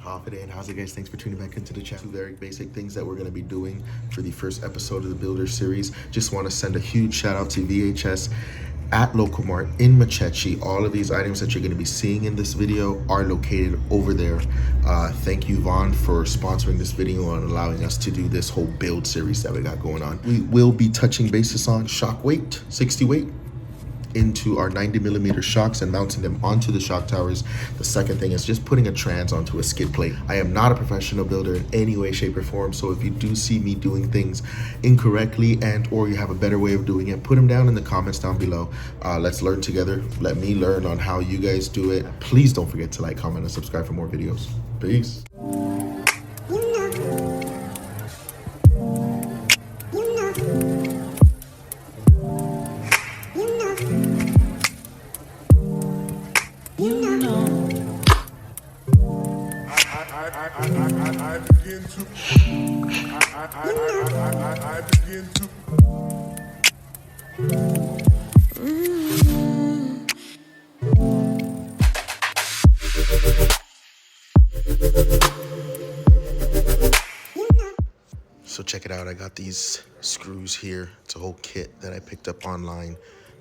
confident. How's it, guys? Thanks for tuning back into the channel. Two very basic things that we're going to be doing for the first episode of the Builder series. Just want to send a huge shout out to VHS at Loco Mart in Macheche. All of these items that you're going to be seeing in this video are located over there. Thank you, Vaughn, for sponsoring this video and allowing us to do this whole build series that we got going on. We will be touching bases on shock weight, 60 weight, into our 90mm shocks and mounting them onto the shock towers. The second thing is just putting a trans onto a skid plate. I am not a professional builder in any way, shape, or form, so if you do see me doing things incorrectly and or you have a better way of doing it, put them down in the comments down below. Let's learn together. Let me learn on how you guys do it. Please don't forget to like, comment, and subscribe for more videos. Peace. I begin to So check it out, I got these screws here. It's a whole kit that I picked up online.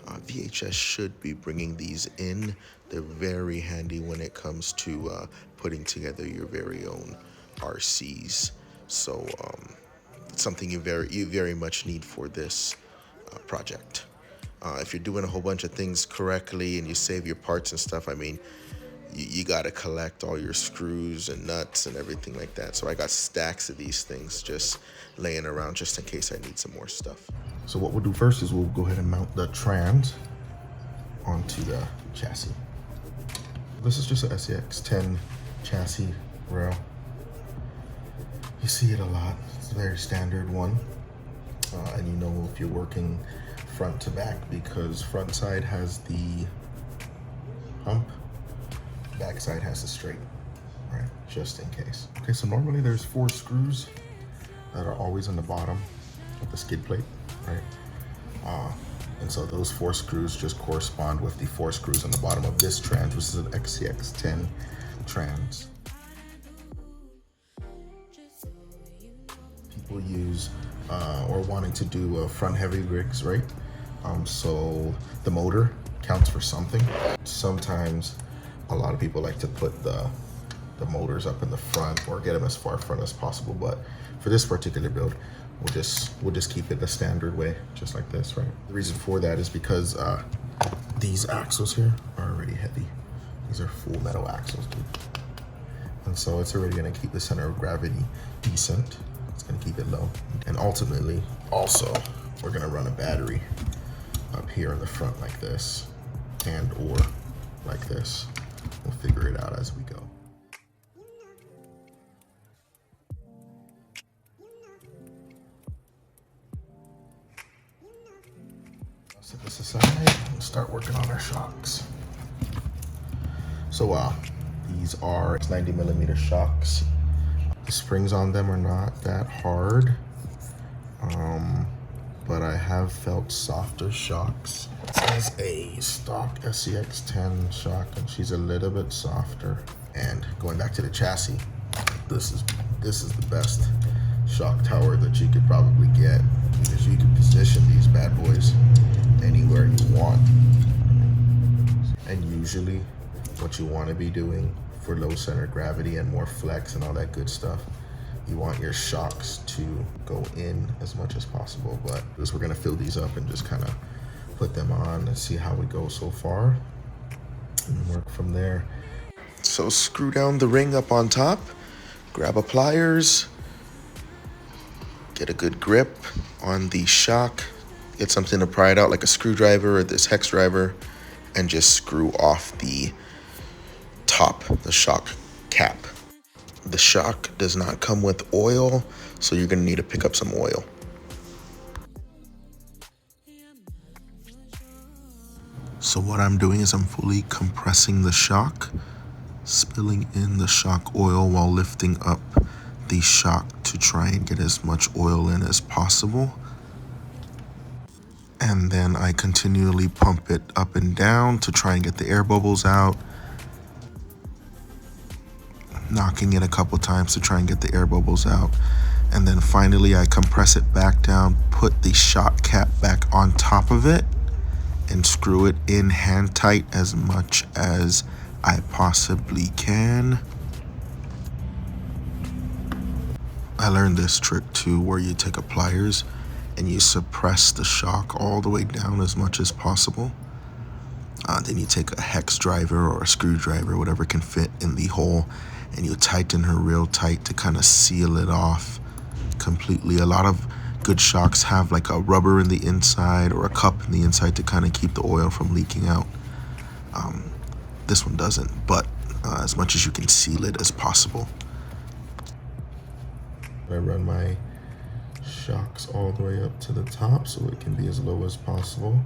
VHS should be bringing these in. They're very handy when it comes to putting together your very own RCs. So it's something you very much need for this project. If you're doing a whole bunch of things correctly and you save your parts and stuff, I mean, you gotta collect all your screws and nuts and everything like that. So I got stacks of these things just laying around just in case I need some more stuff. So what we'll do first is we'll go ahead and mount the trans onto the chassis. This is just a SEX10 chassis rail. You see it a lot. It's a very standard one. And you know if you're working front to back, because front side has the hump, back side has the straight, right? Just in case. Okay, so normally there's 4 screws that are always on the bottom of the skid plate, right? And so those 4 screws just correspond with the 4 screws on the bottom of this trans, which is an XCX10 trans. People use or wanting to do front heavy rigs, right? So the motor counts for something. Sometimes a lot of people like to put the motors up in the front or get them as far front as possible, but for this particular build, we'll just keep it the standard way, just like this, right? The reason for that is because these axles here are already heavy. These are full metal axles, dude. And so it's already gonna keep the center of gravity decent. It's gonna keep it low. And ultimately, also, we're gonna run a battery up here in the front like this, and or like this. We'll figure it out as we go. Set this aside and start working on our shocks. So these are 90mm shocks. The springs on them are not that hard, but I have felt softer shocks. This is a stock SEX10 shock, and she's a little bit softer. And going back to the chassis, this is the best shock tower that you could probably get, because you can position these bad boys anywhere you want. And usually what you want to be doing for low center of gravity and more flex and all that good stuff, you want your shocks to go in as much as possible. But because we're gonna fill these up and just kind of put them on and see how we go so far and work from there. So screw down the ring up on top, grab a pliers, get a good grip on the shock, get something to pry it out like a screwdriver or this hex driver, and just screw off the top, the shock cap. The shock does not come with oil, so you're gonna need to pick up some oil. So what I'm doing is I'm fully compressing the shock, spilling in the shock oil while lifting up the shock to try and get as much oil in as possible. And then I continually pump it up and down to try and get the air bubbles out. knocking it a couple times to try and get the air bubbles out. And then finally I compress it back down, put the shock cap back on top of it, and screw it in hand tight as much as I possibly can. I learned this trick too, where you take a pliers and you suppress the shock all the way down as much as possible. Then you take a hex driver or a screwdriver, whatever can fit in the hole, and you tighten her real tight to kind of seal it off completely. A lot of good shocks have like a rubber in the inside or a cup in the inside to kind of keep the oil from leaking out. This one doesn't, but as much as you can seal it as possible. I run my shocks all the way up to the top so it can be as low as possible.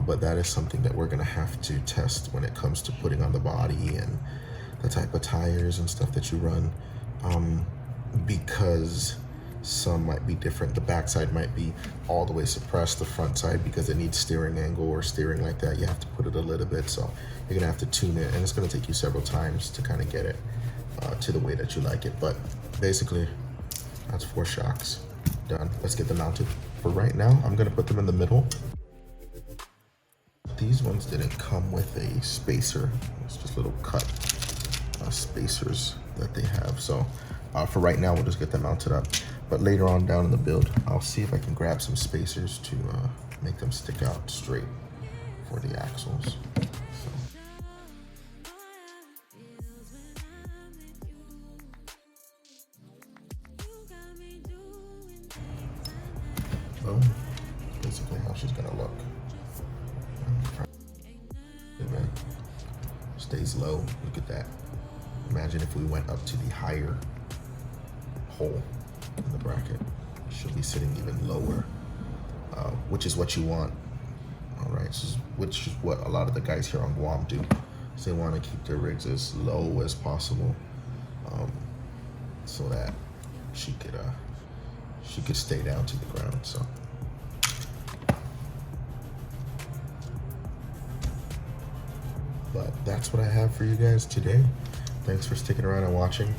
But that is something that we're gonna have to test when it comes to putting on the body and the type of tires and stuff that you run, because some might be different. The backside might be all the way suppressed. The front side, because it needs steering angle or steering like that, you have to put it a little bit. So you're gonna have to tune it, and it's gonna take you several times to kind of get it to the way that you like it. But basically, that's 4 shocks done. Let's get them mounted. For right now, I'm gonna put them in the middle. These ones didn't come with a spacer. It's just little cut spacers that they have. So for right now, we'll just get them mounted up. But later on down in the build, I'll see if I can grab some spacers to make them stick out straight for the axles. So. Boom. Basically how she's gonna look. Stays low. Look at that. Imagine if we went up to the higher hole in the bracket. She'll be sitting even lower, which is what you want. All right, which is what a lot of the guys here on Guam do. So they want to keep their rigs as low as possible, so that she could stay down to the ground. So. But that's what I have for you guys today. Thanks for sticking around and watching.